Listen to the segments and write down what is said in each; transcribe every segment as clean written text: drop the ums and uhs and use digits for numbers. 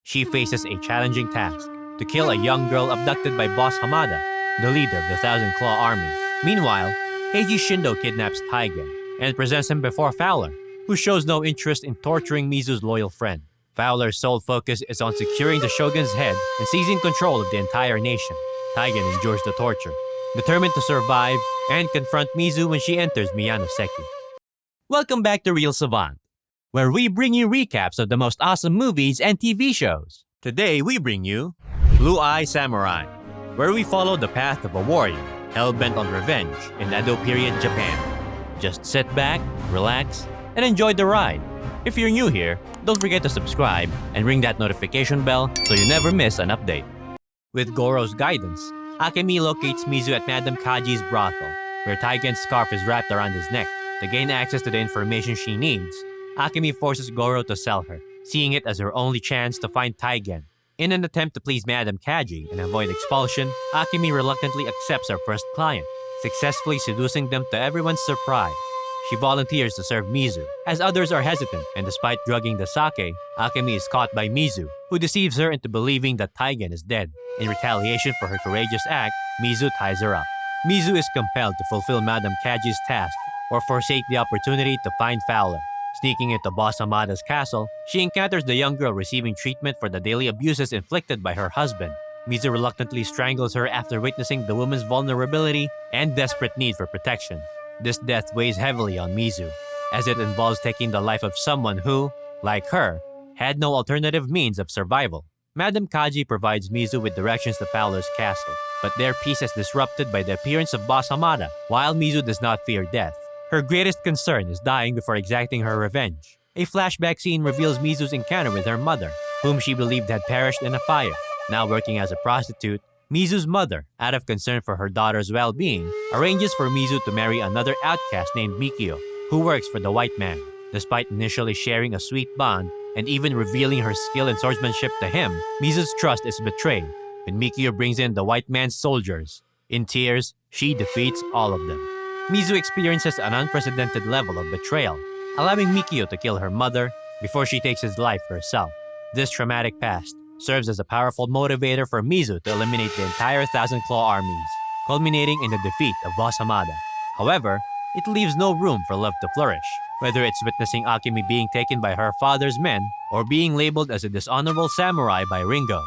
she faces a challenging task to kill a young girl abducted by Boss Hamada, the leader of the Thousand Claw Army. Meanwhile, Heiji Shindo kidnaps Taigen and presents him before Fowler, who shows no interest in torturing Mizu's loyal friend. Fowler's sole focus is on securing the shogun's head and seizing control of the entire nation. Taigen endures the torture, determined to survive and confront Mizu when she enters Miyanoseki. Welcome back to Real Savant, where we bring you recaps of the most awesome movies and TV shows. Today we bring you Blue Eye Samurai, where we follow the path of a warrior hell-bent on revenge in Edo-period Japan. Just sit back, relax, and enjoy the ride. If you're new here, don't forget to subscribe and ring that notification bell so you never miss an update. With Goro's guidance, Akemi locates Mizu at Madame Kaji's brothel, where Taigen's scarf is wrapped around his neck. To gain access to the information she needs, Akemi forces Goro to sell her, seeing it as her only chance to find Taigen. In an attempt to please Madame Kaji and avoid expulsion, Akemi reluctantly accepts her first client, successfully seducing them to everyone's surprise. She volunteers to serve Mizu, as others are hesitant, and despite drugging the sake, Akemi is caught by Mizu, who deceives her into believing that Taigen is dead. In retaliation for her courageous act, Mizu ties her up. Mizu is compelled to fulfill Madame Kaji's task or forsake the opportunity to find Fowler. Sneaking into Boss Hamada's castle, she encounters the young girl receiving treatment for the daily abuses inflicted by her husband. Mizu reluctantly strangles her after witnessing the woman's vulnerability and desperate need for protection. This death weighs heavily on Mizu, as it involves taking the life of someone who, like her, had no alternative means of survival. Madame Kaji provides Mizu with directions to Fowler's castle, but their peace is disrupted by the appearance of Boss Hamada. While Mizu does not fear death, her greatest concern is dying before exacting her revenge. A flashback scene reveals Mizu's encounter with her mother, whom she believed had perished in a fire. Now working as a prostitute, Mizu's mother, out of concern for her daughter's well-being, arranges for Mizu to marry another outcast named Mikio, who works for the white man. Despite initially sharing a sweet bond and even revealing her skill in swordsmanship to him, Mizu's trust is betrayed when Mikio brings in the white man's soldiers. In tears, she defeats all of them. Mizu experiences an unprecedented level of betrayal, allowing Mikio to kill her mother before she takes his life herself. This traumatic past serves as a powerful motivator for Mizu to eliminate the entire Thousand Claw armies, culminating in the defeat of Boss Hamada. However, it leaves no room for love to flourish, whether it's witnessing Akemi being taken by her father's men or being labeled as a dishonorable samurai by Ringo.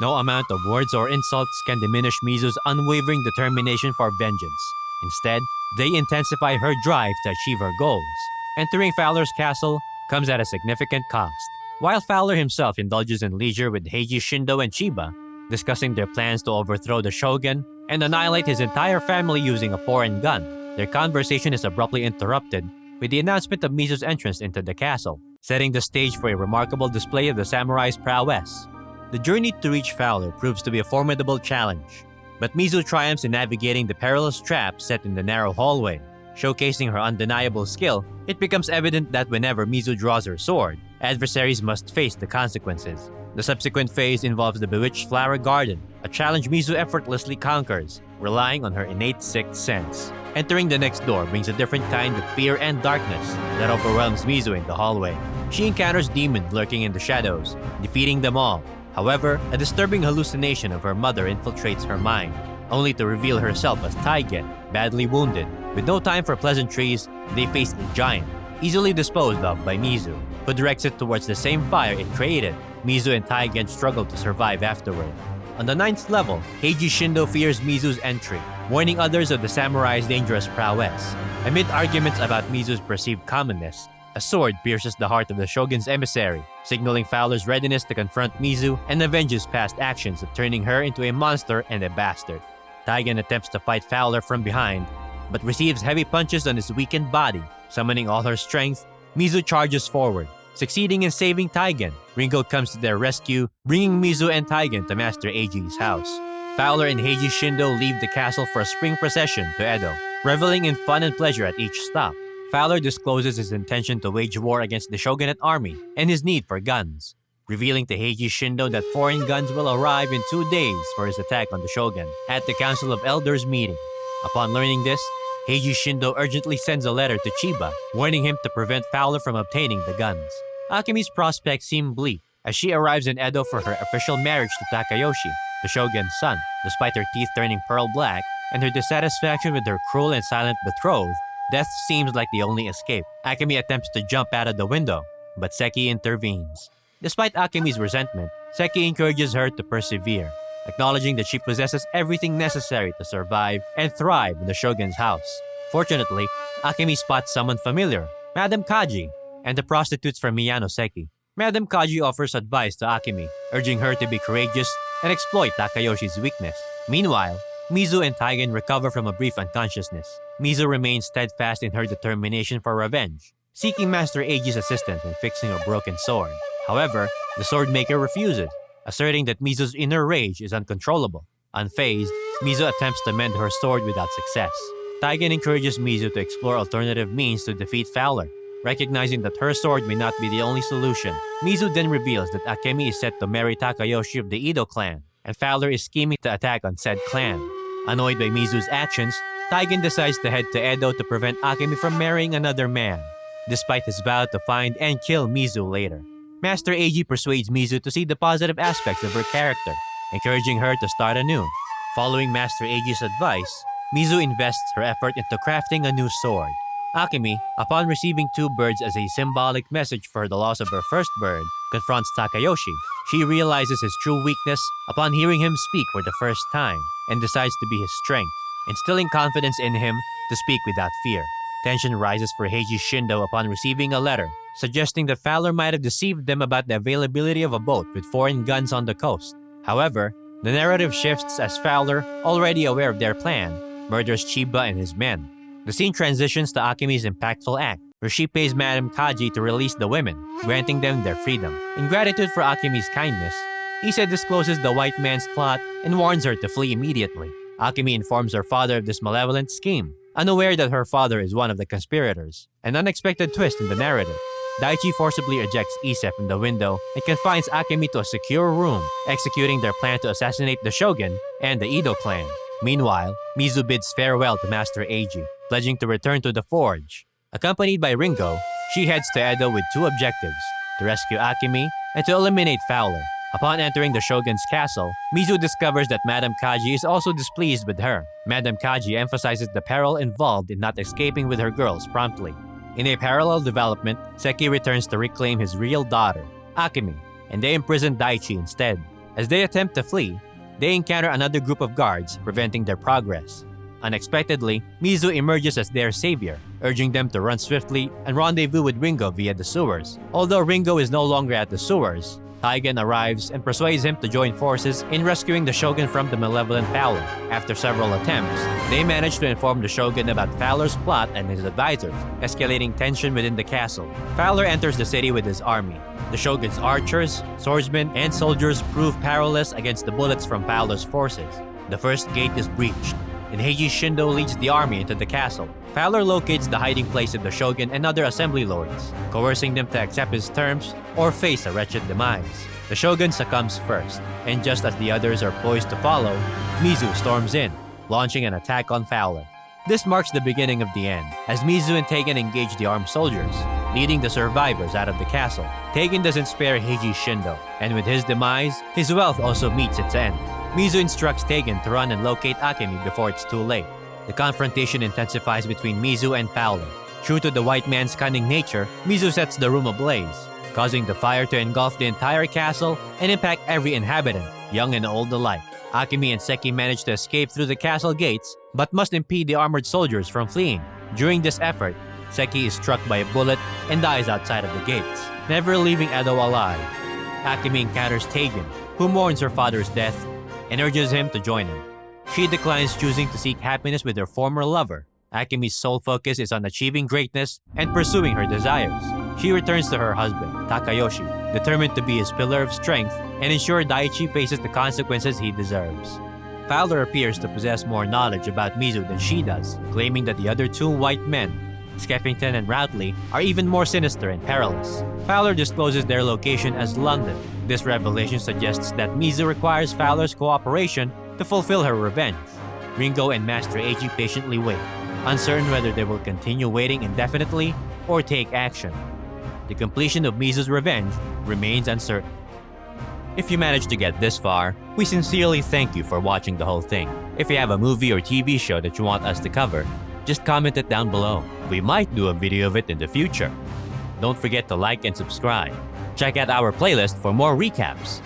No amount of words or insults can diminish Mizu's unwavering determination for vengeance. Instead, they intensify her drive to achieve her goals. Entering Fowler's castle comes at a significant cost. While Fowler himself indulges in leisure with Heiji Shindo and Chiba, discussing their plans to overthrow the shogun and annihilate his entire family using a foreign gun, their conversation is abruptly interrupted with the announcement of Mizu's entrance into the castle, setting the stage for a remarkable display of the samurai's prowess. The journey to reach Fowler proves to be a formidable challenge, but Mizu triumphs in navigating the perilous trap set in the narrow hallway. Showcasing her undeniable skill, it becomes evident that whenever Mizu draws her sword, adversaries must face the consequences. The subsequent phase involves the Bewitched Flower Garden, a challenge Mizu effortlessly conquers, relying on her innate sixth sense. Entering the next door brings a different kind of fear and darkness that overwhelms Mizu in the hallway. She encounters demons lurking in the shadows, defeating them all. However, a disturbing hallucination of her mother infiltrates her mind, only to reveal herself as Taigen, badly wounded. With no time for pleasantries, they face a giant, easily disposed of by Mizu, who directs it towards the same fire it created. Mizu and Taigen struggle to survive afterward. On the 9th level, Heiji Shindo fears Mizu's entry, warning others of the samurai's dangerous prowess. Amid arguments about Mizu's perceived commonness, a sword pierces the heart of the shogun's emissary, signaling Fowler's readiness to confront Mizu and avenge his past actions of turning her into a monster and a bastard. Taigen attempts to fight Fowler from behind, but receives heavy punches on his weakened body. Summoning all her strength, Mizu charges forward, succeeding in saving Taigen. Ringo comes to their rescue, bringing Mizu and Taigen to Master Eiji's house. Fowler and Heiji Shindo leave the castle for a spring procession to Edo, reveling in fun and pleasure at each stop. Fowler discloses his intention to wage war against the shogunate army and his need for guns, revealing to Heiji Shindo that foreign guns will arrive in 2 days for his attack on the shogun at the Council of Elders meeting. Upon learning this, Heiji Shindo urgently sends a letter to Chiba, warning him to prevent Fowler from obtaining the guns. Akemi's prospects seem bleak, as she arrives in Edo for her official marriage to Takayoshi, the shogun's son. Despite her teeth turning pearl black and her dissatisfaction with her cruel and silent betrothed, death seems like the only escape. Akemi attempts to jump out of the window, but Seki intervenes. Despite Akemi's resentment, Seki encourages her to persevere, acknowledging that she possesses everything necessary to survive and thrive in the shogun's house. Fortunately, Akemi spots someone familiar, Madame Kaji, and the prostitutes from Miyano Seki. Madame Kaji offers advice to Akemi, urging her to be courageous and exploit Takayoshi's weakness. Meanwhile, Mizu and Taigen recover from a brief unconsciousness. Mizu remains steadfast in her determination for revenge, seeking Master Eiji's assistance in fixing a broken sword. However, the sword maker refuses, asserting that Mizu's inner rage is uncontrollable. Unfazed, Mizu attempts to mend her sword without success. Taigen encourages Mizu to explore alternative means to defeat Fowler. Recognizing that her sword may not be the only solution, Mizu then reveals that Akemi is set to marry Takayoshi of the Edo clan, and Fowler is scheming to attack on said clan. Annoyed by Mizu's actions, Taigen decides to head to Edo to prevent Akemi from marrying another man, despite his vow to find and kill Mizu later. Master Eiji persuades Mizu to see the positive aspects of her character, encouraging her to start anew. Following Master Eiji's advice, Mizu invests her effort into crafting a new sword. Akemi, upon receiving two birds as a symbolic message for the loss of her first bird, confronts Takayoshi. She realizes his true weakness upon hearing him speak for the first time and decides to be his strength, instilling confidence in him to speak without fear. Tension rises for Heiji Shindo upon receiving a letter, suggesting that Fowler might have deceived them about the availability of a boat with foreign guns on the coast. However, the narrative shifts as Fowler, already aware of their plan, murders Chiba and his men. The scene transitions to Akemi's impactful act, where she pays Madame Kaji to release the women, granting them their freedom. In gratitude for Akemi's kindness, Ise discloses the white man's plot and warns her to flee immediately. Akemi informs her father of this malevolent scheme, unaware that her father is one of the conspirators. An unexpected twist in the narrative. Daichi forcibly ejects Ise from the window and confines Akemi to a secure room, executing their plan to assassinate the shogun and the Edo clan. Meanwhile, Mizu bids farewell to Master Eiji, pledging to return to the forge. Accompanied by Ringo, she heads to Edo with two objectives: to rescue Akemi and to eliminate Fowler. Upon entering the shogun's castle, Mizu discovers that Madame Kaji is also displeased with her. Madame Kaji emphasizes the peril involved in not escaping with her girls promptly. In a parallel development, Seki returns to reclaim his real daughter, Akemi, and they imprison Daichi instead. As they attempt to flee, they encounter another group of guards, preventing their progress. Unexpectedly, Mizu emerges as their savior, urging them to run swiftly and rendezvous with Ringo via the sewers. Although Ringo is no longer at the sewers, Taigen arrives and persuades him to join forces in rescuing the shogun from the malevolent Fowler. After several attempts, they manage to inform the shogun about Fowler's plot and his advisors, escalating tension within the castle. Fowler enters the city with his army. The shogun's archers, swordsmen, and soldiers prove powerless against the bullets from Fowler's forces. The first gate is breached, and Heiji Shindo leads the army into the castle. Fowler locates the hiding place of the shogun and other assembly lords, coercing them to accept his terms or face a wretched demise. The shogun succumbs first, and just as the others are poised to follow, Mizu storms in, launching an attack on Fowler. This marks the beginning of the end, as Mizu and Taigen engage the armed soldiers, leading the survivors out of the castle. Taigen doesn't spare Heiji Shindo, and with his demise, his wealth also meets its end. Mizu instructs Taigen to run and locate Akemi before it's too late. The confrontation intensifies between Mizu and Fowler. True to the white man's cunning nature, Mizu sets the room ablaze, causing the fire to engulf the entire castle and impact every inhabitant, young and old alike. Akemi and Seki manage to escape through the castle gates, but must impede the armored soldiers from fleeing. During this effort, Seki is struck by a bullet and dies outside of the gates, never leaving Edo alive. Akemi encounters Taigen, who mourns her father's death and urges him to join him. She declines, choosing to seek happiness with her former lover. Akemi's sole focus is on achieving greatness and pursuing her desires. She returns to her husband, Takayoshi, determined to be his pillar of strength and ensure Daichi faces the consequences he deserves. Fowler appears to possess more knowledge about Mizu than she does, claiming that the other two white men, Skeffington and Routley, are even more sinister and perilous. Fowler discloses their location as London. This revelation suggests that Mizu requires Fowler's cooperation to fulfill her revenge. Ringo and Master Eiji patiently wait, uncertain whether they will continue waiting indefinitely or take action. The completion of Mizu's revenge remains uncertain. If you managed to get this far, we sincerely thank you for watching the whole thing. If you have a movie or TV show that you want us to cover, just comment it down below. We might do a video of it in the future. Don't forget to like and subscribe. Check out our playlist for more recaps.